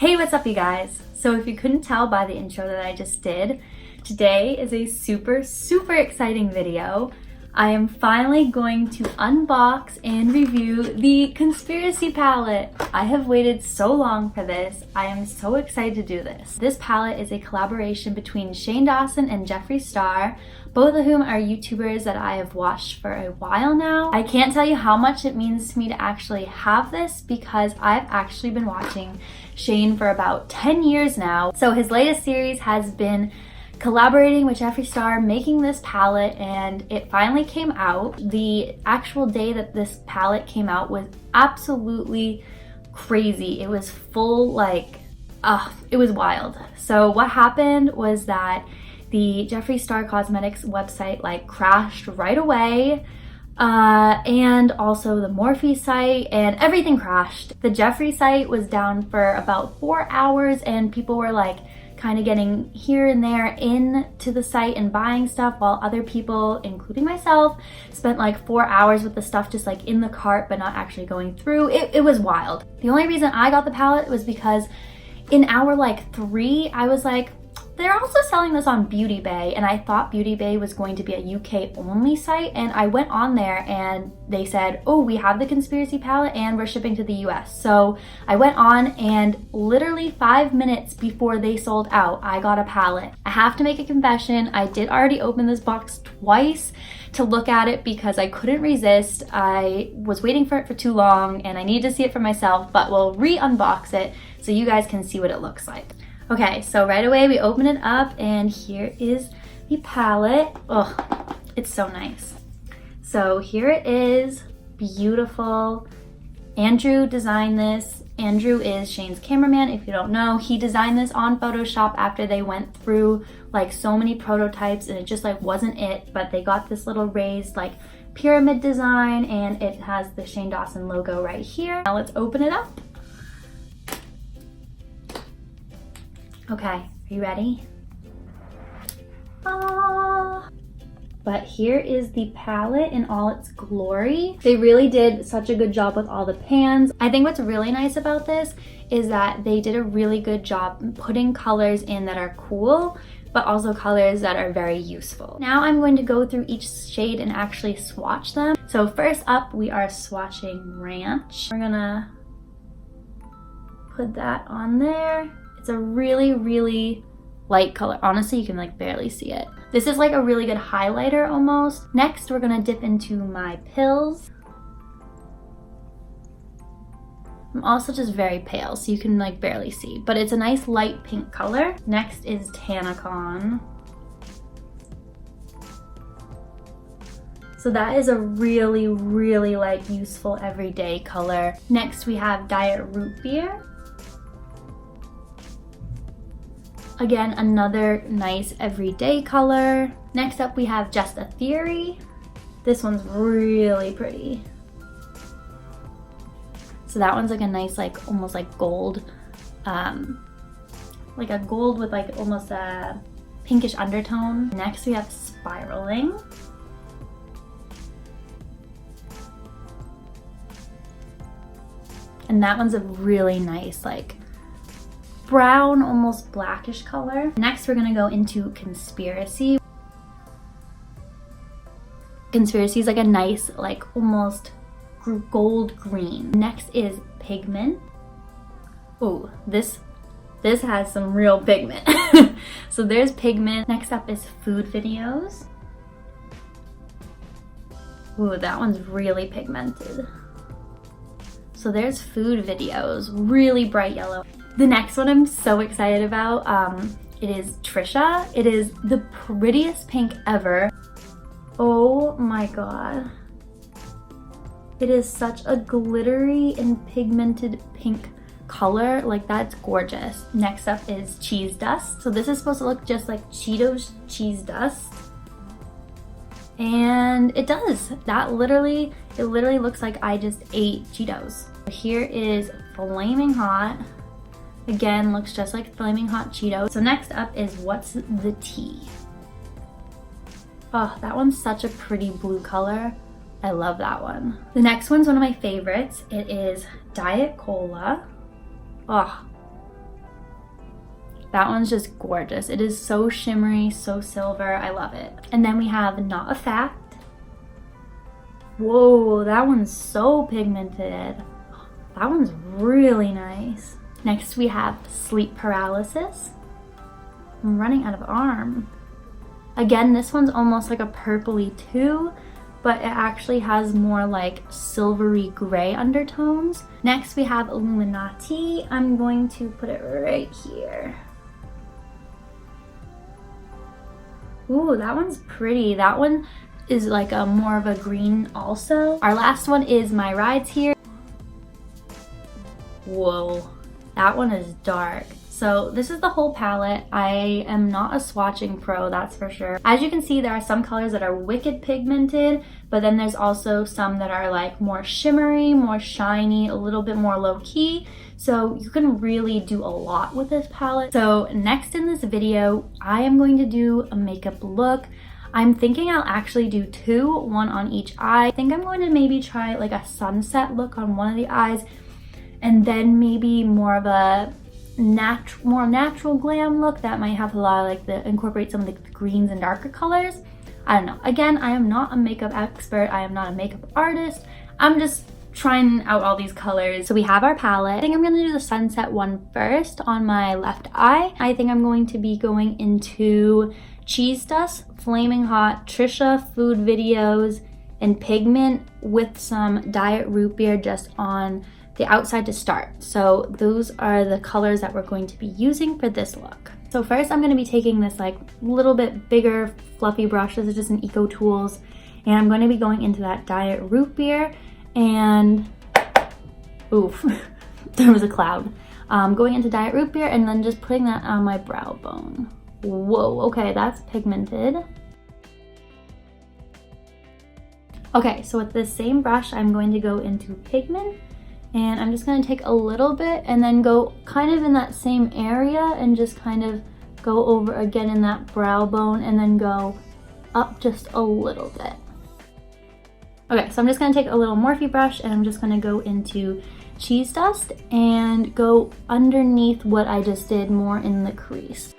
Hey, what's up you guys? So if you couldn't tell by the intro that I just did, today is a super exciting video. I am finally going to unbox and review the Conspiracy palette. I have waited so long for this. I am so excited to do this. This palette is a collaboration between Shane Dawson and Jeffree Star, both of whom are YouTubers that I have watched for a while now. I can't tell you how much it means to me to actually have this because I've actually been watching Shane for about 10 years now. So his latest series has been collaborating with Jeffree Star, making this palette, and it finally came out. The actual day that this palette came out was absolutely crazy. It was full, it was wild. So what happened was that the Jeffree Star Cosmetics website crashed right away, and also the Morphe site, and everything crashed. The Jeffree site was down for about 4 hours, and people were kind of getting here and there into the site and buying stuff, while other people, including myself, spent 4 hours with the stuff just in the cart but not actually going through. It was wild. The only reason I got the palette was because in hour 3 I was they're also selling this on Beauty Bay, and I thought Beauty Bay was going to be a UK only site, and I went on there and they said, oh, we have the Conspiracy palette and we're shipping to the US. So I went on, and literally 5 minutes before they sold out, I got a palette. I have to make a confession. I did already open this box twice to look at it because I couldn't resist. I was waiting for it for too long and I needed to see it for myself, but we'll re-unbox it so you guys can see what it looks like. Okay, so right away we open it up and here is the palette. Oh, it's so nice. So here it is, beautiful. Andrew designed this. Andrew is Shane's cameraman, if you don't know. He designed this on Photoshop after they went through so many prototypes and it just wasn't it, but they got this little raised pyramid design, and it has the Shane Dawson logo right here. Now let's open it up. Okay, are you ready? But here is the palette in all its glory. They really did such a good job with all the pans. I think what's really nice about this is that they did a really good job putting colors in that are cool, but also colors that are very useful. Now I'm going to go through each shade and actually swatch them. So first up, we are swatching Ranch. We're gonna put that on there. It's a really light color. Honestly, you can barely see it. This is a really good highlighter almost. Next, we're gonna dip into my Pills. I'm also just very pale, so you can barely see, but it's a nice light pink color. Next is Tanacon. So that is a really useful everyday color. Next, we have Diet Root Beer. Again, another nice everyday color. Next up, we have Just a Theory. This one's really pretty. So that one's a nice, almost gold, a gold with almost a pinkish undertone. Next, we have Spiraling. And that one's a really nice, brown, almost blackish color. Next, we're gonna go into Conspiracy. Conspiracy is a nice, almost gold green. Next is Pigment. Oh, this has some real pigment. So there's Pigment. Next up is Food Videos. Ooh, that one's really pigmented. So there's Food Videos, really bright yellow. The next one I'm so excited about, it is Trisha. It is the prettiest pink ever. Oh my god. It is such a glittery and pigmented pink color. That's gorgeous. Next up is Cheese Dust. So this is supposed to look just like Cheetos cheese dust. And it does. It literally looks like I just ate Cheetos. Here is Flaming Hot. Again, looks just like Flaming Hot Cheetos. So next up is What's the Tea? Oh, that one's such a pretty blue color. I love that one. The next one's one of my favorites. It is Diet Cola. Oh, That one's just gorgeous. It is so shimmery, so silver. I love it. And then we have Not a Fact. Whoa, that one's so pigmented. That one's really nice. Next we have Sleep Paralysis. I'm running out of arm. Again, this one's almost like a purpley too, but it actually has more like silvery gray undertones. Next we have Illuminati. I'm going to put it right here. Ooh, that one's pretty. That one is like a more of a green also. Our last one is My Rides Here. Whoa, that one is dark. So this is the whole palette. I am not a swatching pro, that's for sure. As you can see, there are some colors that are wicked pigmented, but then there's also some that are like more shimmery, more shiny, a little bit more low key. So you can really do a lot with this palette. So next in this video, I am going to do a makeup look. I'm thinking I'll actually do two, one on each eye. I think I'm going to maybe try like a sunset look on one of the eyes, and then maybe more of a more natural glam look that might have a lot of like incorporate some of the greens and darker colors. I don't know. Again, I am not a makeup expert. I am not a makeup artist. I'm just trying out all these colors. So we have our palette. I think I'm gonna do the sunset one first on my left eye. I think I'm going to be going into Cheese Dust, Flaming Hot, Trisha Food Videos, and Pigment with some Diet Root Beer just on the outside to start. So those are the colors that we're going to be using for this look. So first I'm going to be taking this like little bit bigger fluffy brush. This is just an Eco Tools, and I'm going to be going into that Diet Root Beer and oof, there was a cloud. Going into Diet Root Beer and then just putting that on my brow bone. Whoa, okay, that's pigmented. Okay, so with this same brush I'm going to go into Pigment. And I'm just gonna take a little bit and then go kind of in that same area and just kind of go over again in that brow bone and then go up just a little bit. Okay, so I'm just gonna take a little Morphe brush and I'm just gonna go into Cheese Dust and go underneath what I just did more in the crease.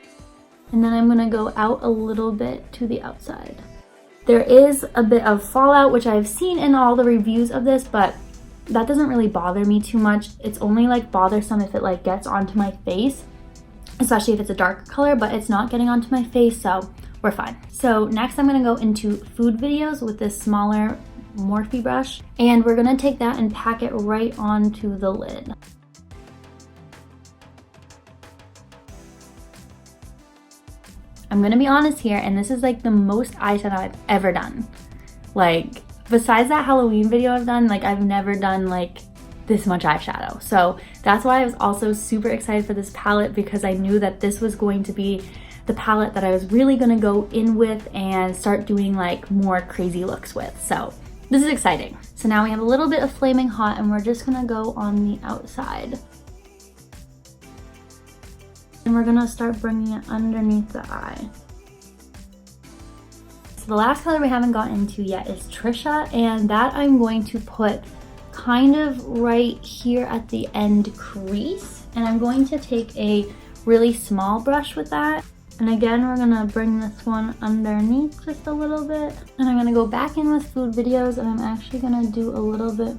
And then I'm gonna go out a little bit to the outside. There is a bit of fallout, which I've seen in all the reviews of this, but that doesn't really bother me too much. It's only like bothersome if it like gets onto my face, especially if it's a darker color, but it's not getting onto my face, so we're fine. So next I'm gonna go into Food Videos with this smaller Morphe brush, and we're gonna take that and pack it right onto the lid. I'm gonna be honest here, and this is like the most eyeshadow I've ever done. Like, besides that Halloween video I've done, like I've never done like this much eyeshadow. So that's why I was also super excited for this palette, because I knew that this was going to be the palette that I was really gonna go in with and start doing like more crazy looks with. So this is exciting. So now we have a little bit of Flaming Hot and we're just gonna go on the outside. And we're gonna start bringing it underneath the eye. So the last color we haven't gotten into yet is Trisha, and that I'm going to put kind of right here at the end crease. And I'm going to take a really small brush with that. And again, we're gonna bring this one underneath just a little bit. And I'm gonna go back in with Food Videos, and I'm actually gonna do a little bit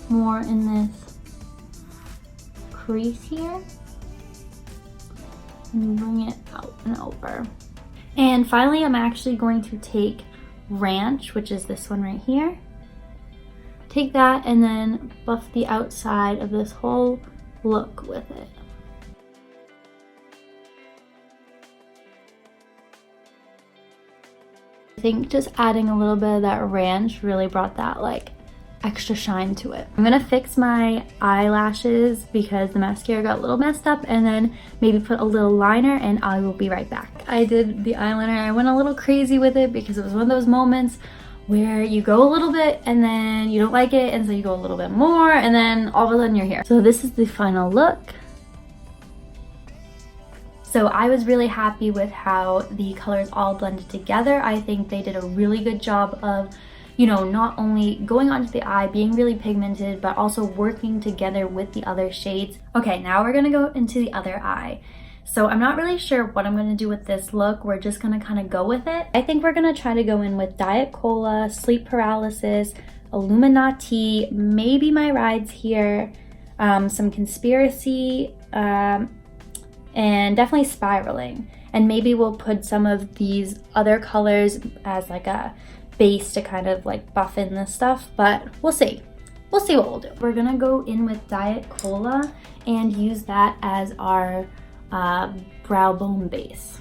more in this crease here. And bring it out and over. And finally, I'm actually going to take Ranch, which is this one right here. Take that and then buff the outside of this whole look with it. I think just adding a little bit of that Ranch really brought that like extra shine to it. I'm gonna fix my eyelashes because the mascara got a little messed up, and then maybe put a little liner, and I will be right back. I did the eyeliner. I went a little crazy with it because it was one of those moments where you go a little bit and then you don't like it, and so you go a little bit more, and then all of a sudden you're here. So this is the final look. So I was really happy with how the colors all blended together. I think they did a really good job of, you know, not only going onto the eye, being really pigmented, but also working together with the other shades. Okay, now we're gonna go into the other eye. So I'm not really sure what I'm going to do with this look. We're just going to kind of go with it. I think we're going to try to go in with Diet Cola, Sleep Paralysis, Illuminati, maybe My Rides Here, some Conspiracy, and definitely Spiraling. And maybe we'll put some of these other colors as like a base to kind of like buff in this stuff, but we'll see. We'll see what we'll do. We're gonna go in with Diet Cola and use that as our brow bone base.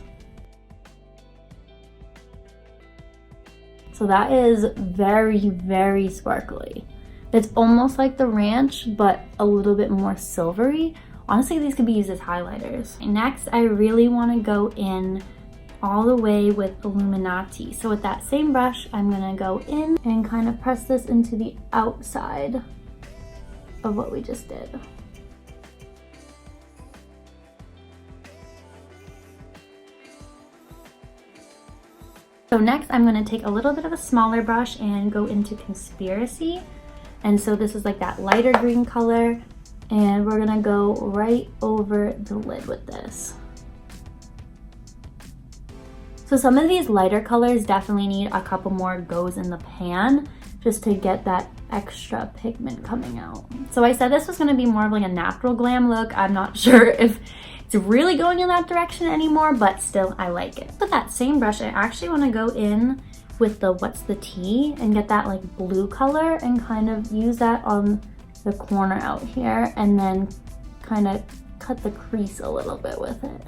So that is very, very sparkly. It's almost like the ranch, but a little bit more silvery. Honestly, these could be used as highlighters. Next, I really want to go in all the way with Illuminati. So with that same brush, I'm gonna go in and kind of press this into the outside of what we just did. So next, I'm gonna take a little bit of a smaller brush and go into Conspiracy. And so this is like that lighter green color. And we're gonna go right over the lid with this. So some of these lighter colors definitely need a couple more goes in the pan just to get that extra pigment coming out. So I said this was gonna be more of like a natural glam look. I'm not sure if it's really going in that direction anymore, but still I like it. With that same brush, I actually wanna go in with the What's the Tea and get that like blue color and kind of use that on the corner out here and then kind of cut the crease a little bit with it.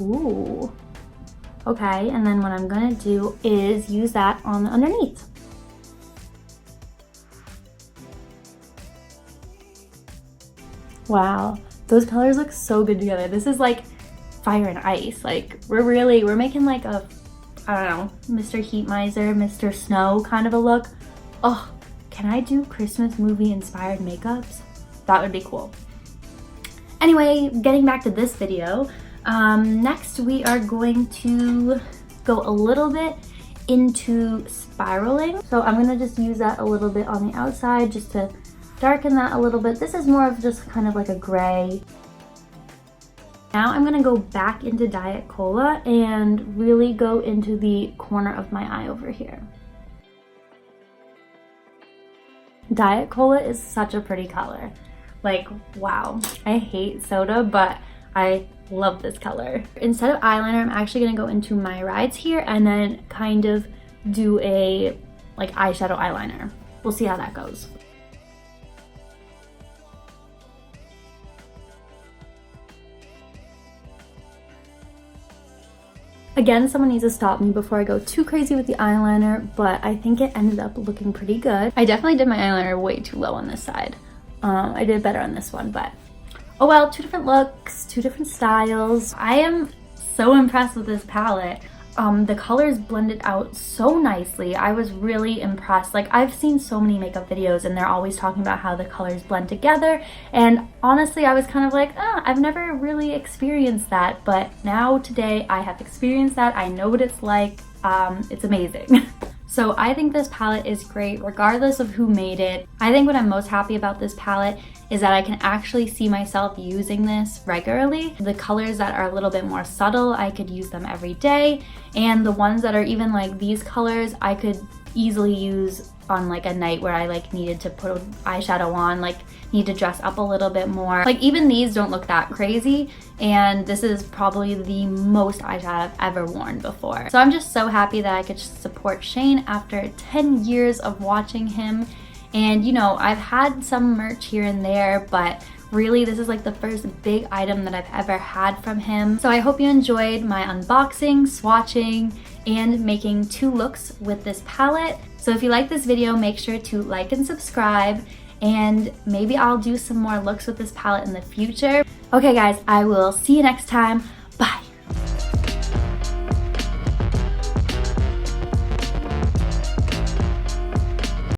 Ooh. Okay, and then what I'm gonna do is use that on the underneath. Wow, those colors look so good together. This is like fire and ice. Like we're making like a, I don't know, Mr. Heat Miser, Mr. Snow kind of a look. Oh, can I do Christmas movie inspired makeups? That would be cool. Anyway, getting back to this video, next we are going to go a little bit into spiraling. So I'm gonna just use that a little bit on the outside just to darken that a little bit. This is more of just kind of like a gray. Now I'm gonna go back into Diet Cola and really go into the corner of my eye over here. Diet Cola is such a pretty color. Like, wow. I hate soda, but I love this color. Instead of eyeliner, I'm actually gonna go into My Rides Here and then kind of do a like eyeshadow eyeliner. We'll see how that goes. Again, someone needs to stop me before I go too crazy with the eyeliner, but I think it ended up looking pretty good. I definitely did my eyeliner way too low on this side. I did better on this one, but oh well, two different looks, two different styles. I am so impressed with this palette. The colors blended out so nicely. I was really impressed. Like, I've seen so many makeup videos and they're always talking about how the colors blend together, and honestly I was kind of like, I've never really experienced that, but now today I have experienced that. I know what it's like. It's amazing. So I think this palette is great regardless of who made it. I think what I'm most happy about this palette is that I can actually see myself using this regularly. The colors that are a little bit more subtle, I could use them every day. And the ones that are even like these colors, I could easily use on like a night where I like needed to put eyeshadow on, like need to dress up a little bit more. Like even these don't look that crazy, and this is probably the most eyeshadow I've ever worn before. So I'm just so happy that I could support Shane after 10 years of watching him. And you know, I've had some merch here and there, but really this is like the first big item that I've ever had from him. So I hope you enjoyed my unboxing, swatching, and making 2 looks with this palette. So if you like this video, make sure to like and subscribe, and maybe I'll do some more looks with this palette in the future. Okay guys, I will see you next time.